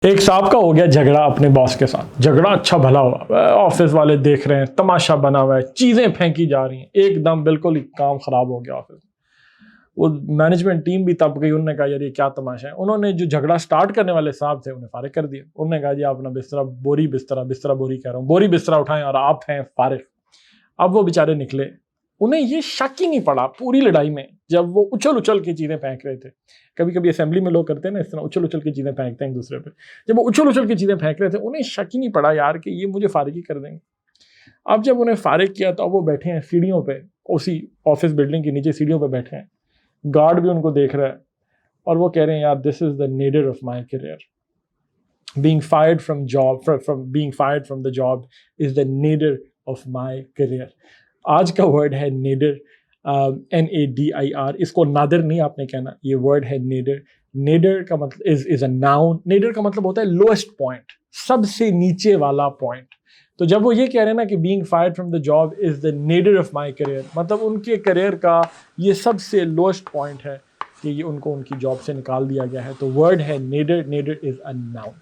एक साहब का हो गया झगड़ा अपने बॉस के साथ। झगड़ा अच्छा भला हुआ, ऑफिस वाले देख रहे हैं, तमाशा बना हुआ है, चीजें फेंकी जा रही हैं, एकदम बिल्कुल ही काम खराब हो गया ऑफिस में। वो मैनेजमेंट टीम भी तब गई, उन्होंने कहा यार ये क्या तमाशा है। उन्होंने जो झगड़ा स्टार्ट करने वाले साहब थे उन्हें फारिग कर दिया। उन्होंने कहा जी आप अपना बिस्तरा बिस्तरा बोरी कह रहा हूँ, बोरी बिस्तरा उठाएं और आप हैं फारिग। अब वो बेचारे निकले, उन्हें ये शक ही नहीं पड़ा पूरी लड़ाई में, जब वो उछल उछल के चीजें फेंक रहे थे। कभी कभी असेंबली में लोग करते हैं ना इस तरह, उछल उछल के चीजें फेंकते हैं एक दूसरे पे। जब वो उछल उछल के चीजें फेंक रहे थे, उन्हें शक ही नहीं पड़ा यार कि ये मुझे फारिग ही कर देंगे। अब जब उन्हें फारिग किया तो अब वो बैठे हैं सीढ़ियों पे, उसी ऑफिस बिल्डिंग के नीचे सीढ़ियों पे बैठे हैं। गार्ड भी उनको देख रहा है और वो कह रहे हैं यार this is the Nader of my career. being fired from job from being fired from the job is the nadir of my career। आज का वर्ड है nadir, NADIR। इसको नादिर नहीं आपने कहना, ये वर्ड है nadir। nadir का मतलब is a noun। nadir का मतलब होता है lowest point, सबसे नीचे वाला पॉइंट। तो जब वो ये कह रहे हैं ना कि being fired from the job is the nadir of my career, मतलब उनके करियर का ये सबसे लोएस्ट पॉइंट है कि ये उनको उनकी जॉब से निकाल दिया गया है। तो वर्ड है nadir, nadir is a noun।